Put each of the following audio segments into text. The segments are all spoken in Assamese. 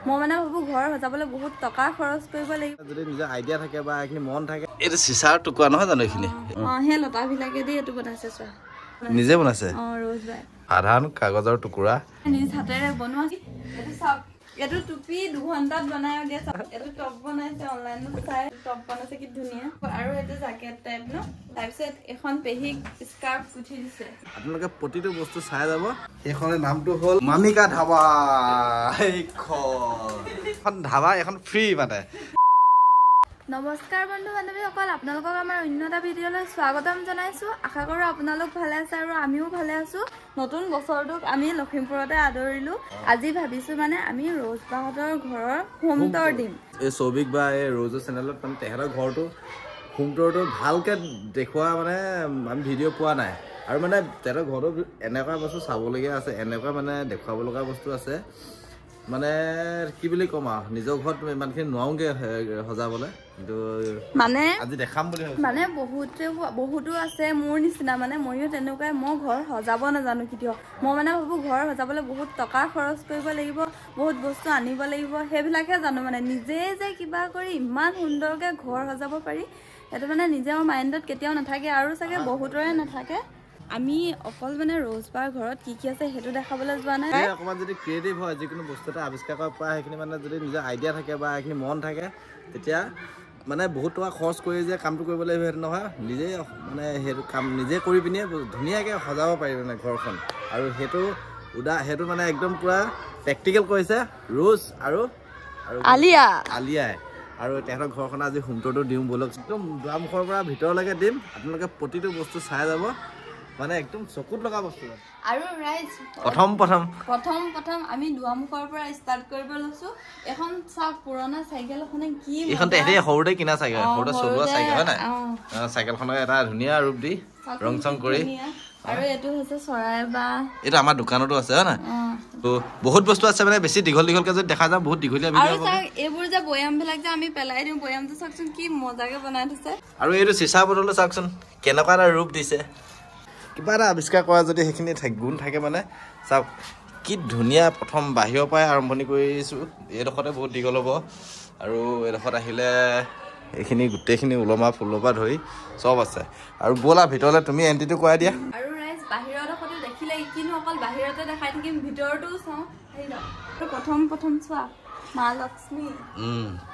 মই মানে ভাবো ঘৰ সজাবলৈ বহুত টকা খৰচ কৰিব লাগিব যদি নিজৰ আইডিয়া থাকে বা এখিনি মন থাকে এটা সিসাৰ টুকুৰা নহয় জানো এখিনি হে লতা বিলাকে দি এটো বনাইছে চোৱা নিজে বনাইছে ৰ'জ বাই সাধাৰণ কাগজৰ টুকুৰা নিজ হাতেৰে বনোৱা এটো সব এটো টুপি 2 ঘন্টাত বনাই দিয়া এটো টপ বনাইছে অনলাইনত চাই টপ বনাইছে কি ধুনিয়া আৰু এটো জ্যাকেট টাইপ ন তাৰপিছত এখন পেহিক স্কাৰ্ফ উঠি দিছে আপোনালোকে প্ৰতিটো বস্তু চাই যাব এখনৰ নামটো হ'ল মামিকা ধাবা এইখন ধাবা এখন ফ্ৰী মানে নমস্কাৰ বন্ধু বান্ধৱীসকল আপোনালোকক আমাৰ অন্যটা ভিডিঅ'লৈ স্বাগতম জনাইছো আশা কৰো আপোনালোক ভালে আছে আৰু আমিও ভালে আছো নতুন বছৰটোক আমি লখিমপুৰতে আদৰিলো আজি ভাবিছো মানে আমি ৰ'জ বাহঁতৰ ঘৰৰ হোম টুৰ দিম এই সৌভিক বা এই ৰ'জৰ চেনেলত মানে তেহেতৰ ঘৰটো হোম টুৰটো ভালকে দেখুৱা মানে আমি ভিডিঅ' পোৱা নাই আৰু মানে তেহেতৰ ঘৰটো এনেকুৱা বস্তু চাবলগীয়া আছে এনেকুৱা মানে দেখুৱাব লগা বস্তু আছে মানে কি বুলি কম আৰু নিজৰ ঘৰত ইমানখিনি নোৱাৰোগে সজাবলৈ কিন্তু মানে আজি দেখাম বুলি মানে বহুতো আছে মোৰ নিচিনা মানে মইও তেনেকুৱাই মই ঘৰ সজাব নাজানো কিয় মই মানে ভাবো ঘৰ সজাবলৈ বহুত টকা খৰচ কৰিব লাগিব বহুত বস্তু আনিব লাগিব সেইবিলাকে জানো মানে নিজে যে কিবা কৰি ইমান সুন্দৰকে ঘৰ সজাব পাৰি এটা মানে নিজে মোৰ মাইণ্ডত কেতিয়াও নাথাকে আৰু চাগে বহুতৰে নাথাকে আমি অকল মানে ৰ'জ বাৰ ঘৰত কি আছে হেতু দেখাবলৈ যোৱা নাই অকমান যদি ক্ৰিয়েটিভ হয় যিকোনো বস্তু এটা আৱিষ্কাৰ কৰিব পৰা সেইখিনি মানে যদি নিজৰ আইডিয়া থাকে বা এইখিনি মন থাকে তেতিয়া মানে বহুত টকা খৰচ কৰি যে কামটো কৰিব লাগিব সেইটো নহয় নিজে মানে সেইটো কাম নিজে কৰি পিনে ধুনীয়াকৈ সজাব পাৰি মানে ঘৰখন আৰু সেইটো মানে একদম পুৰা প্ৰেক্টিকেল কৰিছে ৰ'জ আৰু আলিয়াই আৰু তেহেঁতৰ ঘৰখন আজি হোম টুৰটো দিওঁ বলক একদম দুৱাৰমুখৰ পৰা ভিতৰলৈকে দিম আপোনালোকে প্ৰতিটো বস্তু চাই যাব মানে একদম চকুত লগা বস্তু আৰু ৰাইজ প্ৰথম আমি দুৱাৰমুখৰ পৰা ষ্টাৰ্ট কৰিব লৈছো এখন চাওক পুৰণা চাইকেলখনে কি এখন তেহেঁতে সৰুতে কিনা চাইকেল সৰুতে চলোৱা চাইকেল হয় নাই চাইকেলখনৰ এটা ধুনীয়া ৰূপ দি ৰং চং কৰি আৰু এটো হৈছে চৰাই বা এটা আমাৰ দোকানতো আছে হয় না তো বহুত বস্তু আছে মানে বেছি দীঘলকে যদি দেখা যায় বহুত দীঘলীয়া ভিডিঅ' আৰু চাওক এইবোৰ যে বয়াম বিলাক যে আমি পেলাই দিওঁ বয়ামটো চাওকচোন কি মজাকে বনাই থৈছে আৰু এইটো চিচা বটলটো চাওকচোন কেনেকুৱা এটা ৰূপ দিছে কিবা এটা আৱিষ্কাৰ কৰা যদি সেইখিনি গুণ থাকে মানে চাওক কি ধুনীয়া প্ৰথম বাহিৰৰ পৰাই আৰম্ভণি কৰিছোঁ এইডোখৰতে বহুত দীঘল হ'ব আৰু এইডোখৰত আহিলে এইখিনি গোটেইখিনি ওলমা ফুলৰ পৰা ধৰি চব আছে আৰু ব'লা ভিতৰলৈ তুমি এণ্ট্ৰিটো কৰাই দিয়া আৰু ৰাইজ বাহিৰৰ ডোখৰটো দেখিলে কিনো অকল বাহিৰতে দেখাই থাকিম ভিতৰটোও চাওঁ প্ৰথম চোৱা মা লক্ষ্মী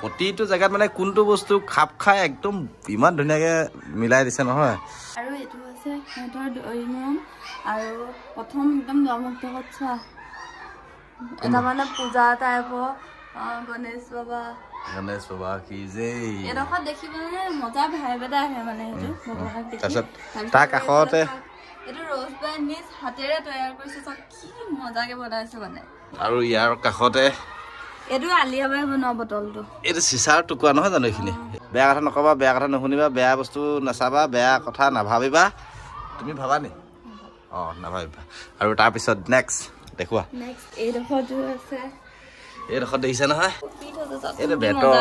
প্ৰতিটো জেগাত মানে কোনটো বস্তু খাপ খাই একদম ইমান ধুনীয়াকৈ মিলাই দিছে নহয় আৰু এইটো আছে সিহঁতৰ ড্ৰয়িং ৰুম আৰু প্ৰথম একদম দুৱাৰমুখত চোৱা এটা মানে পূজা টাইপৰ গণেশ বাবা কি যে এডোখৰত দেখিবলৈ মজা ভাইব এটা আহে মানে সেইটো ভগৱানক দেখি তাৰ কাষতে এইটো ৰ'জ বাই নিজ হাতেৰে তৈয়াৰ কৰিছে চাওক কি মজাকে বনাইছে মানে আৰু ইয়াৰ কাষতে এইটো আলিয়া বাই বনোৱা বটলটো এইটো চিচাৰ টুকুৰা নহয় জানো এইখিনি বেয়া কথা নকবা বেয়া কথা নুশুনিবা বেয়া বস্তু নাচাবা বেয়া কথা নাভাবিবা তুমি ভাবা নি নাভাবিবা আৰু তাৰপিছত নেক্সট দেখুৱা এইডোখৰটো আছে এইডোখৰত দেখিছে নহয় এইটো বেতৰ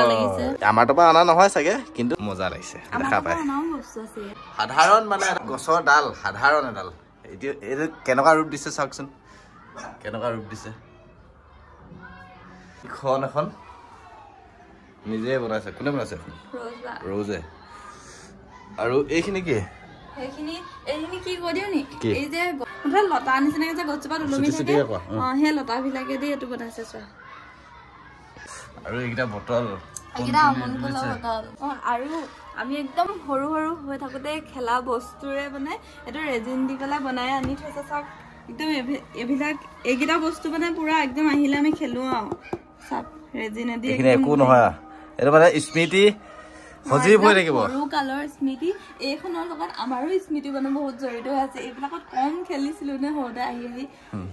আমাৰ পৰা অনা নহয় চাগে কিন্তু মজা লাগিছে দেখা পাই সাধাৰণ মানে গছৰ ডাল সাধাৰণ এডাল এইটো কেনেকুৱা ৰূপ দিছে চাওকচোন কেনেকুৱা ৰূপ দিছে এখন নিজে বনাইছে কোনে বনাইছে ৰ'জে আৰু এইখিনি কি এইখিনি কি কৈ দিও নি এই যে লতা নিচিনাকে যে গছজোপাত ওলমি থাকে সেই লতা বিলাকে দি এইটো বনাইছে চোৱা আৰু এইকেইটা বটল আৰু আমি একদম সৰু হৈ থাকোতে খেলা বস্তুৰে মানে এইটো ৰেজিন দি পেলাই বনাই আনি থৈছে চাওক একদম এইকেইটা বস্তু মানে পুৰা একদম আহিলে আমি খেলো আৰু চাওক ৰেজিনেদি একো নহয় এইটো মানে স্মৃতি সজীৱ হৈ থাকিব সৰু কালৰ স্মৃতি এইখনৰ লগত আমাৰো স্মৃতি মানে বহুত জড়িত হৈ আছে এইবিলাকত কম খেলিছিলো নে সৰুতে আহি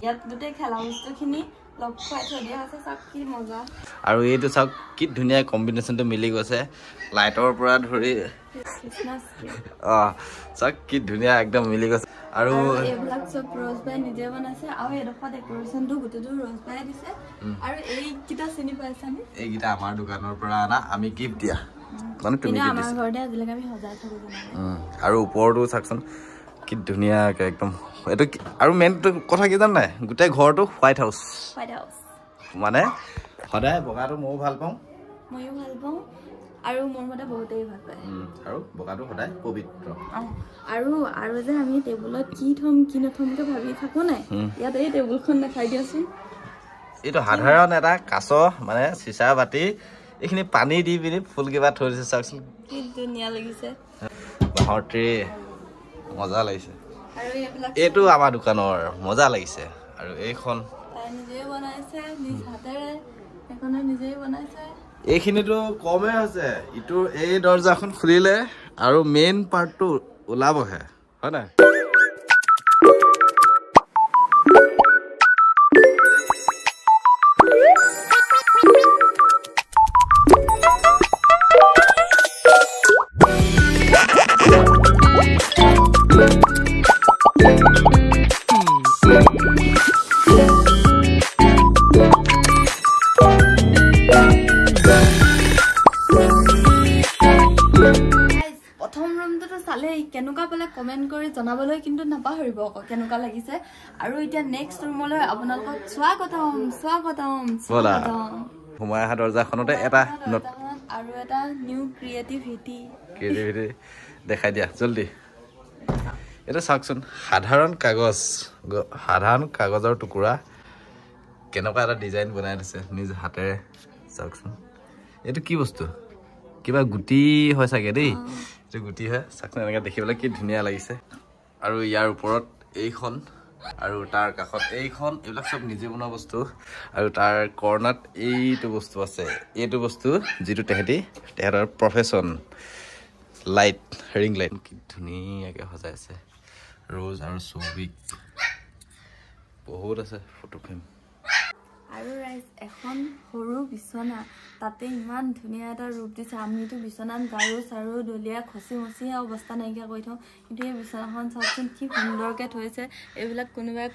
ইয়াত গোটেই খেলা বস্তুখিনি লগ খুৱাই থৈ দিয়া আছে চাওক কি মজা আৰু এইটো চাওক কি ধুনীয়া কম্বিনেশ্যনটো মিলি গৈছে লাইটৰ পৰা ধৰি চাওক কি ধুনীয়া একদম মিলি গৈছে আৰু এইবিলাক চব ৰ'জ বাই নিজে বনাইছে আৰু এডোখৰ ডেকৰেশ্যনটো গোটেইটো ৰ'জ বাই দিছে আৰু এইকেইটা চিনি পাইছানে এইকেইটা আমাৰ দোকানৰ পৰা আনা আমি গিফ্ট দিয়া মানে তুমি আমাৰ ঘৰতে আজিলৈকে আমি সজাই থৈ আৰু ওপৰটো চাওকচোন কি ধুনীয়াকৈ একদম এইটো আৰু মেইন কথা কি জান নাই গোটেই ঘৰটো হোৱাইট হাউচ মানে সদায় বগাটো ময়ো ভাল পাওঁ ময়ো ভাল পাওঁ আৰু মোৰ মতে বহুতেই ভাল পায় আৰু বগাটো সদায় পবিত্ৰ আৰু যে আমি টেবুলত কি থম কি নথমকে ভাবি থাকো নাই ইয়াত এই টেবুলখন দেখাই দিয়াচোন এইটো সাধাৰণ এটা কাছ মানে চিচাৰ বাতি এইখিনি পানী দি পিনি ফুল কিবা থৈ দিছে চাওকচোন কি ধুনীয়া লাগিছে বাঁহৰ ট্ৰে মজা লাগিছে আৰু এইবিলাক এইটো আমাৰ দোকানৰ মজা লাগিছে আৰু এইখন তাই নিজে বনাইছে নিজ হাতেৰে এখনো নিজেই বনাইছে এইখিনিতো কমেই হৈছে ইটোৰ এই দৰ্জাখন খুলিলে আৰু মেইন পাৰ্টটো ওলাবহে হয় নাই কেনেকুৱা পালে কমেন্ট কৰি জনাবলৈ কিন্তু নাপাহৰিব আকৌ কেনেকুৱা লাগিছে আৰু এতিয়া নেক্সট ৰুমলৈ আপোনালোকক স্বাগতম সোমাই অহা দৰ্জাখনতে এটা আৰু এটা নিউ ক্ৰিয়েটিভিটি দেখাই দিয়া জলদি এটা চাওকচোন সাধাৰণ কাগজৰ টুকুৰা কেনেকুৱা এটা ডিজাইন বনাই দিছে নিজ হাতেৰে চাওকচোন এইটো কি বস্তু কিবা গুটি হয় চাগে দেই এইটো গুটি হয় চাওকচোন এনেকৈ দেখিবলৈ কি ধুনীয়া লাগিছে আৰু ইয়াৰ ওপৰত এইখন আৰু তাৰ কাষত এইখন এইবিলাক চব নিজে বনোৱা বস্তু আৰু তাৰ কৰ্ণাত এইটো বস্তু আছে এইটো বস্তু যিটো তেহেঁতৰ প্ৰফেশ্যন লাইট ৰিং লাইট কি ধুনীয়াকৈ সজাইছে ৰ'জ আৰু চৌবিক বহুত আছে ফটো ফ্ৰেম আৰু ৰাইজ এখন সৰু বিচনা তাতে ইমান ধুনীয়া এটা ৰূপ দিছে আমিতো বিচনাত গাৰু চাৰু দলিয়া খচি মচিহে অৱস্থা নাইকিয়া কৰি থওঁ কিন্তু এই বিচনাখন চাওকচোন কি সুন্দৰকৈ থৈছে এইবিলাক কোনোবাই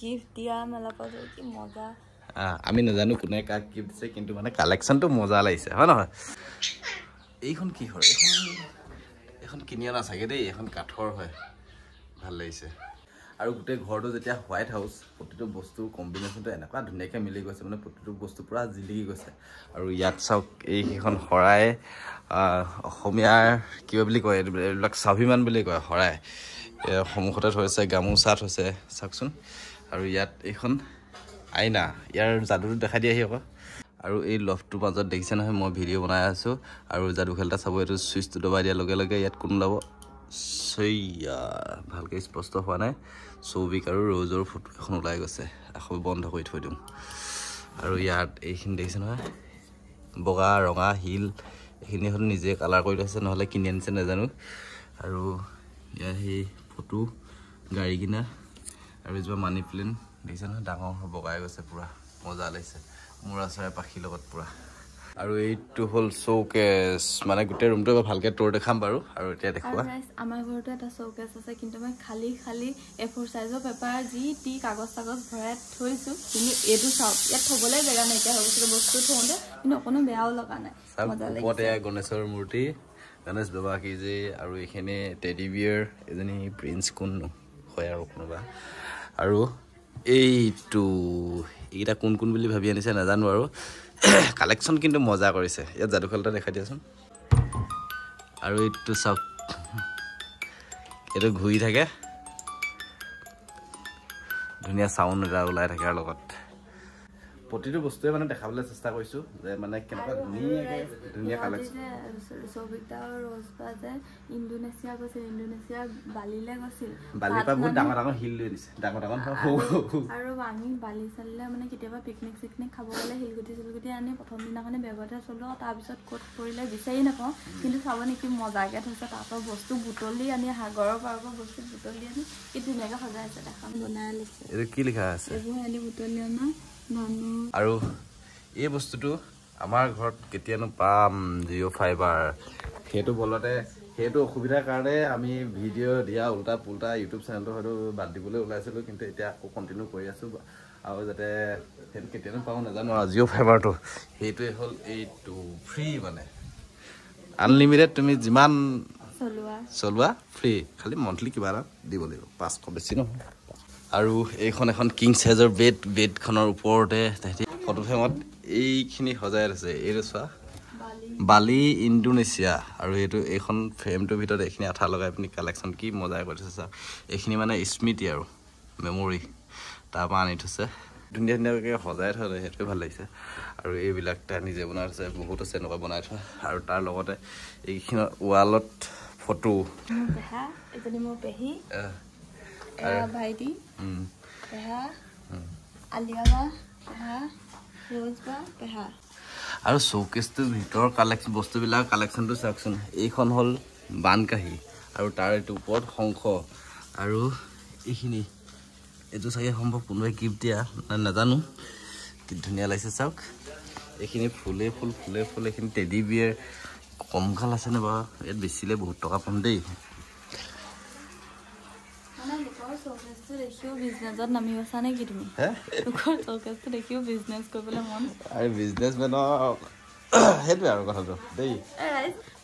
গিফ্ট দিয়া মেলা পাব কি মজা আমি নাজানো কোনে কাক গিফ্ট দিছে কিন্তু মানে কালেকশ্যনটো মজা লাগিছে হয় নহয় এইখন কি হয় এখন কিনি অনা চাগে দেই এখন কাঠৰ হয় ভাল লাগিছে আৰু গোটেই ঘৰটো যেতিয়া হোৱাইট হাউচ প্ৰতিটো বস্তুৰ কম্বিনেশ্যনটো এনেকুৱা ধুনীয়াকৈ মিলি গৈছে মানে প্ৰতিটো বস্তু পূৰা জিলিকি গৈছে আৰু ইয়াত চাওক এইকেইখন শৰাই অসমীয়াৰ কিবা বুলি কয় এইবিলাক স্বাভিমান বুলি কয় শৰাই সন্মুখতে থৈছে গামোচা থৈছে চাওকচোন আৰু ইয়াত এইখন আইনা ইয়াৰ যাদুটো দেখাই দিয়ে আকৌ আৰু এই লফটোৰ মাজত দেখিছে নহয় মই ভিডিঅ' বনাই আছোঁ আৰু যাদু খেলটা চাব এইটো চুইচটো দবাই দিয়াৰ লগে লগে ইয়াত কোন ওলাব চৈয়া ভালকৈ স্পষ্ট হোৱা নাই চৌবিক আৰু ৰ'জৰ ফটো এখন ওলাই গৈছে আকৌ বন্ধ কৰি থৈ দিওঁ আৰু ইয়াত এইখিনি দেখিছে নহয় বগা ৰঙা শিল এইখিনি এখন নিজে কালাৰ কৰি থৈছে নহ'লে কিনি আনিছে নাজানো আৰু ইয়াৰ সেই ফটো গাড়ী কিনা আৰু এজোপা মানি প্লেণ্ট দেখিছে নহয় ডাঙৰ বগাই গৈছে পূৰা মজা লাগিছে মূৰা চৰাই পাখিৰ লগত পূৰা আৰু এইটো হ'ল শ্ব'কেছ মানে গোটেই ৰুমটো এবাৰ ভালকৈ ট'ৰ দেখাম বাৰু আৰু এতিয়া দেখুৱা আমাৰ ঘৰতো এটা শ্ব'কেছ আছে কিন্তু মই খালী A4 চাইজৰ পেপাৰ যি টি কাগজ ভৰাই থৈছোঁ কিন্তু এইটো চাওক ইয়াত থ'বলৈ জেগা নাইকিয়া হৈ গৈছে বস্তু থওঁতে কিন্তু অকণো বেয়াও লগা নাই ওপৰতে গণেশৰ মূৰ্তি গণেশ বাবা কি যে আৰু এইখিনি টেডি বিয়াৰ এজনী প্ৰিন্স কোন হয় আৰু কোনোবা আৰু এইটো এইকেইটা কোন বুলি ভাবি আনিছে নাজানো আৰু কালেকশ্যন কিন্তু মজা কৰিছে ইয়াত যাদুশালটা দেখাই দিয়াচোন আৰু এইটো চাওক এইটো ঘূৰি থাকে ধুনীয়া চাউণ্ড এটা ওলাই থাকে আৰু লগত প্ৰতিটো বস্তুৱে মানে দেখাবলৈ চেষ্টা কৰিছোঁ যে মানে কেনেকুৱা ধুনীয়া কালেকশ্যন চৌবিকটা ৰজবা যে ইণ্ডোনেছিয়া গৈছিল ইণ্ডোনেছিয়াৰ বালিলৈ গৈছিল বালিৰ পৰা বহুত ডাঙৰ শিল লৈ দিছে ডাঙৰ আৰু আমি বালি চালিলে মানে কেতিয়াবা পিকনিক চিকনিক খাব গ'লে শিলগুটি আনি প্ৰথম দিনাখনে বেগতে চলোঁ তাৰপিছত ক'ত পৰিলে বিচাৰি নাপাওঁ কিন্তু চাব নেকি মজাকৈ থৈছে তাৰপৰা বস্তু বুটলি আনি সাগৰৰ পাৰৰ পৰা বস্তু বুটলি আনি কি ধুনীয়াকৈ সজাইছে দেখা বনাই লিখিছে এইটো কি লিখা আছে এইবোৰ আনি বুটলি অনা আৰু এই বস্তুটো আমাৰ ঘৰত কেতিয়ানো পাম জিঅ' ফাইবাৰ সেইটো বলতে সেইটো অসুবিধাৰ কাৰণে আমি ভিডিঅ' দিয়া উল্টা পুল্টা ইউটিউব চেনেলটো হয়তো বাদ দিবলৈ ওলাইছিলোঁ কিন্তু এতিয়া আকৌ কণ্টিনিউ কৰি আছোঁ আৰু যাতে সেইটো কেতিয়ানো পাওঁ নাজানো আৰু জিঅ' ফাইবাৰটো সেইটোৱে হ'ল এইটো ফ্ৰী মানে আনলিমিটেড তুমি যিমান চলোৱা ফ্ৰী খালি মন্থলি কিবা এটা দিব লাগিব 500 বেছি নহয় আৰু এইখন এখন কিং চাইজৰ বেডখনৰ ওপৰতে ফটো ফ্ৰেমত এইখিনি সজাই আছে এইটো চোৱা বালি ইণ্ডোনেছিয়া আৰু এইখন ফ্ৰেমটোৰ ভিতৰত এইখিনি আঠা লগাই পিনি কালেকশ্যন কি মজাই কৰি থৈছে চাওক এইখিনি মানে স্মৃতি আৰু মেমৰি তাৰপৰা আনি থৈছে ধুনীয়া ধুনীয়াকৈ সজাই থৈ সেইটোৱে ভাল লাগিছে আৰু এইবিলাক তাই নিজে বনাই থৈছে বহুত আছে এনেকুৱা বনাই থোৱা আৰু তাৰ লগতে এইখিনি ৱালত ফটো মোৰ পেহী ভাইটি পেহা আলিয়া বা পেহা ৰ'জ বা পেহা আৰু শ্ব'কেছটোৰ ভিতৰৰ বস্তুবিলাক কালেকশ্যনটো চাওকচোন এইখন হ'ল বানকাঁহী আৰু তাৰ এইটো ওপৰত শংখ আৰু এইখিনি এইটো চাগে সম্ভৱ কোনোবাই গিফ্ট দিয়া নাজানো কি ধুনীয়া লাগিছে চাওক এইখিনি ফুলে ফুল এইখিনি টেডি বিয়েৰ কমকাল আছেনে বাৰু ইয়াত বেচিলে বহুত টকা পাম দেই বিজনেছত নামি আছা নে কি তুমি চৌকেছটো দেখিও বিজনেছ কৰিবলৈ মন আৰু বিজনেছমেনৰ সেইটোৱে আৰু কথাটো দেই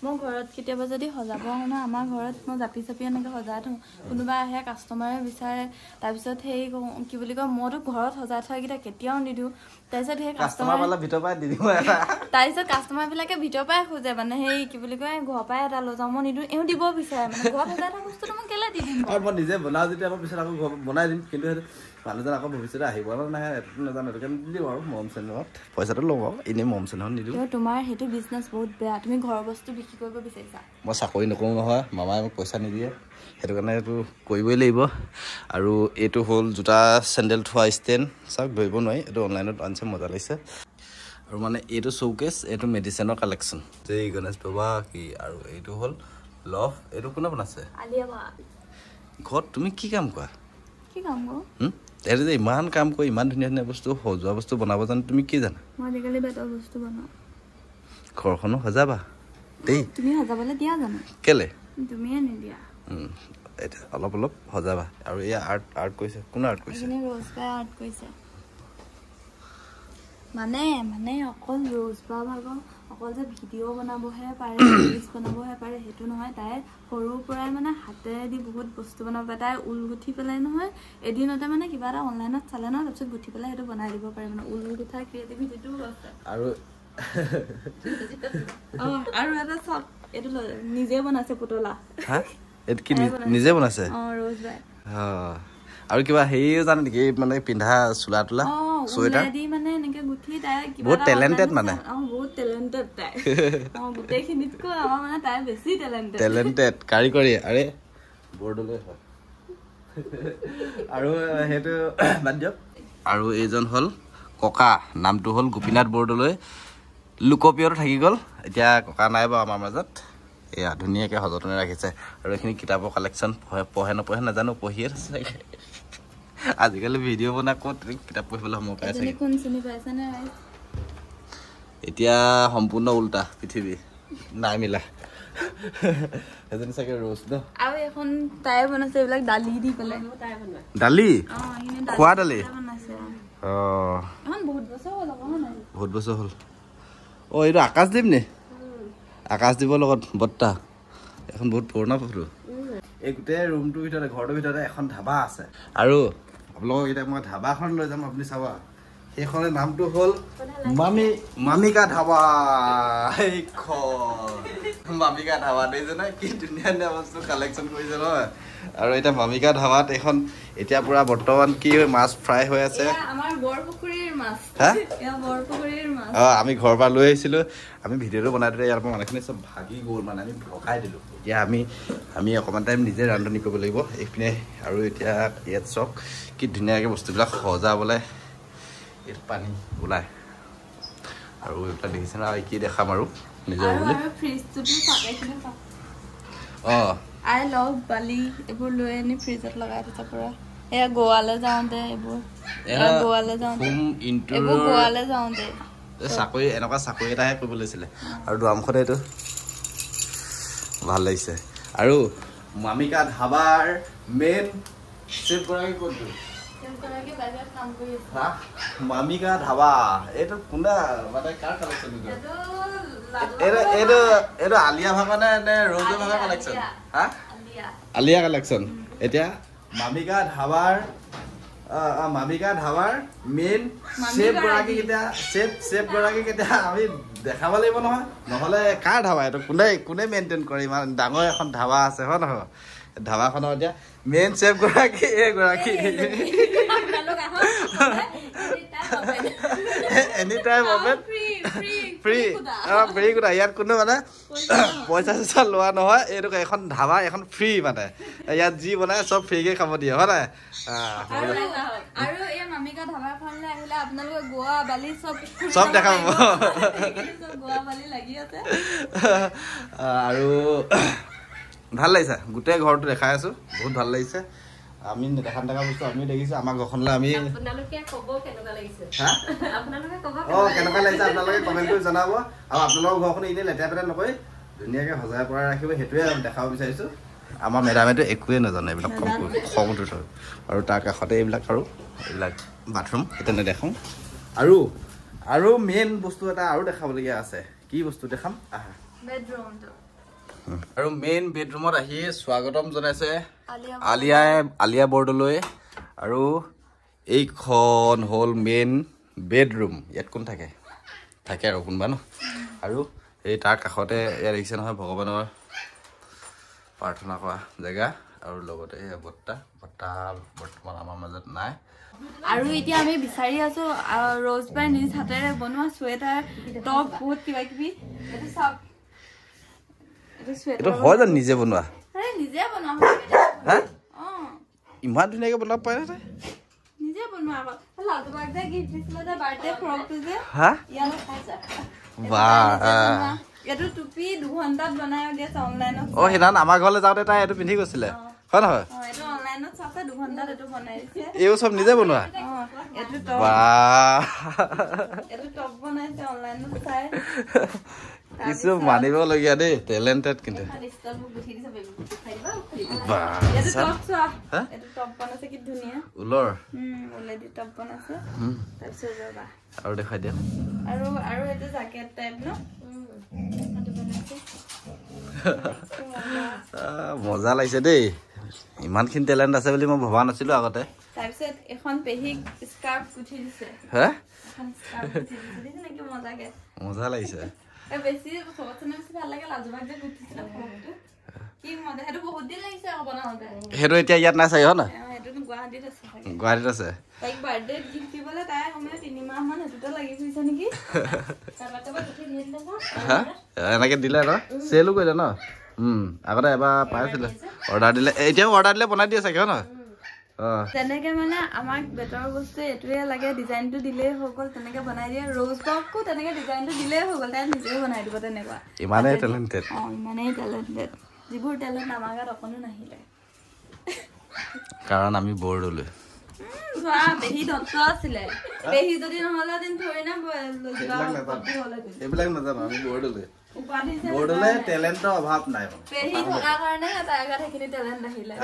মই ঘৰত কেতিয়াবা যদি সজাব আহোঁ ন আমাৰ ঘৰত মই জাপি এনেকৈ সজাই থওঁ কোনোবা আহে কাষ্টমাৰে বিচাৰে তাৰপিছত সেই কি বুলি কয় মইতো ঘৰত সজাই থোৱাকেইটা কেতিয়াও নিদিওঁ তাৰপিছত সেই কাষ্টমাৰবিলাকে ভিতৰৰ পৰাই খোজে মানে সেই কি বুলি কয় ঘৰৰ পৰাই এটা লৈ যাওঁ মই নিদিওঁ এওঁ দিব বিচাৰে মানে ঘৰত সজাই থোৱা বস্তুটো মই কেলে দি দিম মই নিজে বনাওঁ যেতিয়া মই পিছত আকৌ ঘৰ বনাই দিম কিন্তু সেইটো মানুহজন আকৌ ভৱিষ্যতে আহিব নাহে এইটো নাজানো সেইটো কাৰণে নিদিওঁ আৰু মৰম চেনেহত পইচাটো লওঁ আৰু এনেই মৰম চেনেহত নিদিওঁ তোমাৰ সেইটো বিজনেছ বহুত বেয়া তুমি ঘৰৰ বস্তু বিক্ৰী কৰিব বিচাৰিছা মই চাকৰি নকৰোঁ নহয় মামাই মোক পইচা নিদিয়ে সেইটো কাৰণে এইটো কৰিবই লাগিব আৰু এইটো হ'ল জোতা চেণ্ডেল থোৱা ষ্টেণ্ড চাওক ধৰিব নোৱাৰি এইটো অনলাইনত আনিছে মজা লাগিছে আৰু মানে এইটো শ্ব'কেছ এইটো মেডিচিনৰ কালেকশ্যন যে গণেশ বাবা কি আৰু এইটো হ'ল লভ এইটো কোনে বনাইছে ঘৰত তুমি কি কাম কৰা এইটো যে ইমান কাম কৰি ইমান ধুনীয়া ধুনীয়া বস্তু সজোৱা বস্তু বনাব জানো তুমি কি জানা মই আজিকালি বেতৰ বস্তু বনাওঁ ঘৰখনো সজাবা দেই তুমি সজাবলৈ দিয়া জানো কেলে তুমিয়ে নিদিয়া এতিয়া অলপ সজাবা আৰু এয়া আৰ্ট কৰিছে কোনে আৰ্ট কৰিছে আৰ্ট কৰিছে মানে অকল ৰ'জবা ভাগৰ অকল যে ভিডিঅ' বনাবহে পাৰে ৰিলছ বনাবহে পাৰে সেইটো নহয় তাই সৰুৰ পৰাই মানে হাতেদি বহুত বস্তু বনাব পাৰে তাই ঊল গুঠি পেলাই নহয় এদিনতে মানে কিবা এটা অনলাইনত চালে ন তাৰপিছত গুঠি পেলাই সেইটো বনাই দিব পাৰে মানে ঊল গুঠা ক্ৰিয়েটিভিটিটোও আছে আৰু এটা চব এইটো নিজে বনাইছে পুতলা এইটো কি নিজে বনাইছে ৰ'জবাই আৰু কিবা হেৰিও জানে নেকি মানে পিন্ধা চোলা তোলা চুৱেটাৰ মানে এনেকে গুঠি তাই বহুত টেলেণ্টেড মানে বহুত টেলেণ্টেড তাই গোটেইখিনিতকৈ আমাৰ মানে তাই বেছি টেলেণ্টেড কাৰিকৰী আৰে বৰদলৈ হয় আৰু সেইটো বাদ দিয়ক আৰু এইজন হ'ল ককা নামটো হ'ল গোপীনাথ বৰদলৈ লোকপ্ৰিয়টো থাকি গ'ল এতিয়া ককা নাই বাৰু আমাৰ মাজত এয়া ধুনীয়াকৈ সযতনে ৰাখিছে আৰু এইখিনি কিতাপৰ কালেকশ্যন পঢ়ে নপঢ়ে নাজানো পঢ়িয়ে আছে চাগে আজিকালি ভিডিঅ' বনাই ক'ত কিতাপ পঢ়িবলৈ সময় পাই চাগে এতিয়া সম্পূৰ্ণ উল্টা পৃথিৱী নাই মিলা এজনী চাগে ৰ'জ ন আৰু এখন তাই বনাইছে এইবিলাক দালি দি পেলাই দালি খোৱা দালি বহুত বছৰ হ'ল এইটো আকাশদ্বীপ নে আকাশদ্বীপৰ লগত বৰ্তা এখন বহুত পুৰণা ফটো এই গোটেই ৰুমটোৰ ভিতৰতে ঘৰটোৰ ভিতৰতে এখন ধাবা আছে আৰু আপোনালোকক এতিয়া মই ধাবাখন লৈ যাম আপুনি চাবা সেইখনৰ নামটো হ'ল মামিকা ধাবা মামিকা ধাবা দেইজনে কি ধুনীয়া ধুনীয়া বস্তু কালেকশ্যন কৰিছে নহয় আৰু এতিয়া মামিকা ধাবাত এখন এতিয়া পুৰা বৰ্তমান কি মাছ ফ্ৰাই হৈ আছে আমি ঘৰৰ পৰা লৈ আহিছিলোঁ আমি ভিডিঅ'টো বনাই দিলে ইয়াৰ পৰা মানুহখিনি চব ভাগি গ'ল মানে আমি ভগাই দিলোঁ এতিয়া আমি অকণমান টাইম নিজে ৰান্ধনি কৰিব লাগিব এইপিনে আৰু এতিয়া ইয়াত চাওক কি ধুনীয়াকৈ বস্তুবিলাক সজাবলৈ এইটো পানী ওলায় আৰু এইবিলাক দেখিছে ন কি দেখাম আৰু নিজৰ বুলি আই লভ বালি এইবোৰ লৈ আনি ফ্ৰিজত লগাই থৈছে পুৰা এয়া গোৱালৈ যাওঁতে চাকৰি এনেকুৱা চাকৰি এটাহে কৰিব লাগিছিলে আৰু দুৱাৰমুখতে এইটো ভাল লাগিছে আৰু মামিকা ধাবাৰ মেইন চেফ গৰাকী কোনটো মামিকা ধাবা এইটো কোনে মানে কাৰ কালেকশ্যন এইটো আলিয়া ভাগা নে ৰ'জৰ ভাগা কালেকশ্যন আলিয়া কালেকশ্যন এতিয়া মামিকা ধাবাৰ মামিকা ধাবাৰ মেইন চেফ গৰাকী কেতিয়া আমি দেখাব লাগিব নহয় নহ'লে কাৰ ধাবা এইটো কোনে মেইনটেইন কৰে ইমান ডাঙৰ এখন ধাবা আছে হয় নহয় ধাবাখনৰ এতিয়া মেইন চেফ গৰাকী এগৰাকী এনি টাইম অপেন ফ্ৰী গুডা ইয়াত কোনো মানে পইচা চইচা লোৱা নহয় এইটো এখন ধাবা এখন ফ্ৰী মানে ইয়াত যি বনাই চব ফ্ৰীকে খাব দিয়ে হয় নাই আৰু এই মামিকা ধাবাখনলৈ আহিলে আপোনালোকে গোৱা বালি চব দেখা পাব গোৱা বালি লাগি আছে আৰু ভাল লাগিছে গোটেই ঘৰটো দেখাই আছো বহুত ভাল লাগিছে আমি দেখা বস্তু আমি দেখিছো আমাৰ ঘৰখনলৈ আমি আপোনালোকে ক'ব কেনেকুৱা লাগিছে আপোনালোকে ক'ব কেনেকুৱা লাগিছে আপোনালোকে কমেণ্ট কৰি জনাব আৰু আপোনালোকৰ ঘৰখন এনেই লেতেৰা পেতেৰা নকৰি ধুনীয়াকৈ সজাই পৰাই ৰাখিব সেইটোৱে দেখাব বিচাৰিছো আমাৰ মেডামেতো একোৱে নাজানে এইবিলাক খং উঠে আৰু তাৰ কাষতে এইবিলাক বাথৰুম সেইটো নেদেখাওঁ আৰু মেইন বস্তু এটা আৰু দেখাবলগীয়া আছে কি বস্তু দেখাম আহা আৰু মেইন বেডৰুমত আহি স্বাগতম জনাইছে আলিয়া বৰদলৈ আৰু এইখন হ'ল মেইন বেডৰুম ইয়াত কোন থাকে আৰু কোনোবা ন আৰু এই তাৰ কাষতে ইয়াত দেখিছে নহয় ভগৱানৰ প্ৰাৰ্থনা কৰা জেগা আৰু লগতে বৰ্তা বৰ্তমান আমাৰ মাজত নাই আৰু এতিয়া আমি বিচাৰি আছো ৰ'জ বাই নিজ হাতেৰে বনোৱা চুৱেটাৰ টপ বহুত কিবা কিবি এইটো চাওক এইটো হয় জানো নিজে বনোৱা নিজে বনোৱা ইমান ধুনীয়াকে বনাব পাৰে নে নিজে বনোৱা আকৌ লালুবাক যে গিফ্ট দিছিলে যে বাৰ্থডে ফ্ৰকটো যে ইয়ালৈ খাইছা এইটো টুপি 2 ঘণ্টাত বনাই দিছে অনলাইনত সেইদিনা আমাৰ ঘৰলৈ যাওঁতে তাই এইটো পিন্ধি গৈছিলে হয় নহয় এইটো অনলাইনত চাওঁতে 2 ঘণ্টাত এইটো বনাই দিছে এইও চব নিজে বনোৱা এইটো টপ বনাইছে অনলাইনত চাই কিছু মানিবলগীয়া দেই টেলেণ্টেড কিন্তু ঊলৰ আৰু দেখাই দিয়া আৰু এইটো জেকেট টাইপ ন মজা লাগিছে দেই ইমানখিনি টেলেণ্ট আছে বুলি মই ভবা নাছিলো আগতে তাৰপিছত এখন পেহিক স্কাৰ্ফ গুঠি দিছে মজা লাগিছে বেছি ভাল লাগে লাজুবাক যে গুঠিছিলে ফ্ৰকটো কি মজা সেইটো বহুত দিন লাগিছে আকৌ বনাওঁতে সেইটো এতিয়া ইয়াত নাই চাগে হয় না সেইটো গুৱাহাটীত আছে তাইক বাৰ্থডে গিফ্ট দিবলৈ তাই সময় 3 মাহ মান সেইটোতে লাগি ফুৰিছে নেকি এনেকে দিলে ন চেলো কৰিলে ন আগতে এবাৰ পাইছিলে অৰ্ডাৰ দিলে এতিয়াও অৰ্ডাৰ দিলে বনাই দিয়ে চাগে হয় নহয় তেনেকে মানে আমাক বেটৰ বস্তু এইটোৱে লাগে ডিজাইনটো দিলেই হৈ গ'ল তেনেকে বনাই দিয়ে ৰ'জ বকো তেনেকে ডিজাইনটো দিলেই হৈ গ'ল তাই নিজে বনাই দিব তেনেকুৱা ইমানেই টেলেণ্টেড যিবোৰ টেলেণ্ট আমাৰ গাত অকণো নাহিলে কাৰণ আমি বৰদলৈ পেহী দত্ত আছিলে পেহী যদি নহ'লে দিন থৰি না এইবিলাক নাজানো আমি বৰদলৈ বৰদলৈ টেলেণ্টৰ অভাৱ নাই পেহী থকাৰ কাৰণে তাইৰ গাত সেইখিনি টেলেণ্ট আহিলে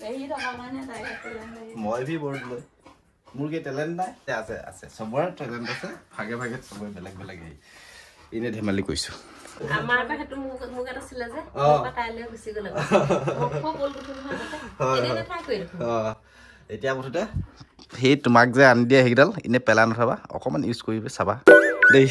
পেহী থকাৰ কাৰণে তাইৰ গাত টেলেণ্ট আহিলে মই ভি বৰদলৈ মোৰ কি টেলেণ্ট নাই আছে চবৰে টেলেণ্ট আছে ভাগে চবৰে বেলেগ এনে ধেমালি কৈছো আমাৰ পৰা সেইটো মোক এটা আছিলে যে তাইলৈ গুচি গ'লে এতিয়া মুঠতে সেই তোমাক যে আনি দিয়া সেইকেইডাল এনে পেলাই নথবা অকণমান ইউজ কৰিবি চাবা দেই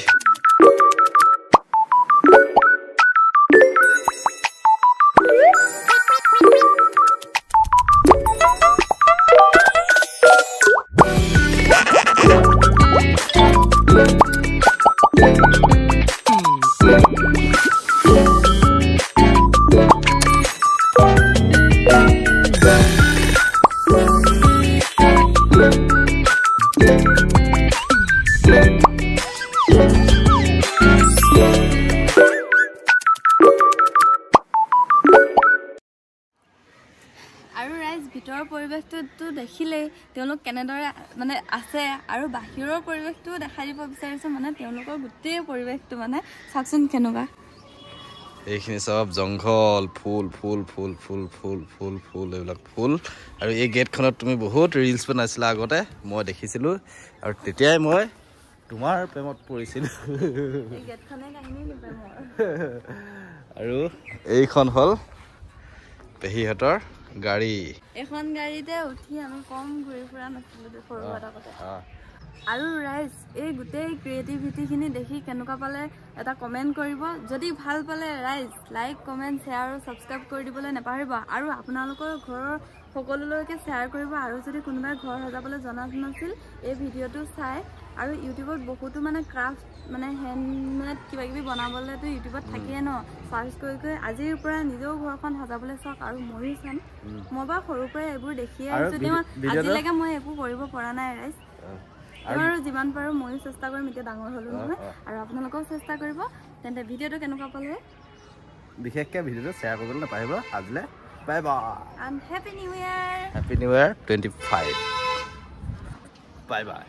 ভিতৰৰ পৰিৱেশটো দেখিলেই তেওঁলোক কেনেদৰে মানে আছে আৰু বাহিৰৰ পৰিৱেশটো দেখাই দিব বিচাৰিছে মানে তেওঁলোকৰ গোটেই পৰিৱেশটো মানে চাওকচোন কেনেকুৱা এইখিনি সব জংঘল ফুল ফুল ফুল ফুল ফুল ফুল ফুল এইবিলাক ফুল আৰু এই গেটখনত তুমি বহুত ৰিলছ বনাইছিলা আগতে মই দেখিছিলোঁ আৰু তেতিয়াই মই তোমাৰ প্ৰেমত পৰিছিলোঁ আৰু এইখন হ'ল পেহীহঁতৰ গাড়ী এখন গাড়ীতে উঠি আমি কম ঘূৰি ফুৰা নাছিলোঁ সৰু থাকোঁতে আৰু ৰাইজ এই গোটেই ক্ৰিয়েটিভিটিখিনি দেখি কেনেকুৱা পালে এটা কমেণ্ট কৰিব যদি ভাল পালে ৰাইজ লাইক কমেণ্ট শ্বেয়াৰ আৰু ছাবস্ক্ৰাইব কৰি দিবলৈ নাপাহৰিব আৰু আপোনালোকৰ ঘৰৰ সকলোলৈকে শ্বেয়াৰ কৰিব আৰু যদি কোনোবাই ঘৰ সজাবলৈ জনা নাছিল এই ভিডিঅ'টো চাই আৰু ইউটিউবত বহুতো মানে ক্ৰাফ্ট মানে হেণ্ডমেড কিবাকিবি বনাবলৈতো ইউটিউবত থাকেই ন চাৰ্চ কৰি কৰি আজিৰ পৰা নিজেও ঘৰখন সজাবলৈ চাওক আৰু ময়ো চাম মই বাৰু সৰুৰ পৰাই এইবোৰ দেখিয়ে আহিছোঁ তেওঁ আজিলৈকে মই একো কৰিব পৰা নাই ৰাইজ আৰু যিমান পাৰোঁ ময়ো চেষ্টা কৰিম এতিয়া ডাঙৰ হ'লোঁ নহয় আৰু আপোনালোকেও চেষ্টা কৰিব তেন্তে ভিডিঅ'টো কেনেকুৱা পালে বিশেষকৈ ভিডিঅ'টো শ্বেয়াৰ কৰিবলৈ নাপাহৰিব আজিলৈ bye bye and happy new year 25 bye bye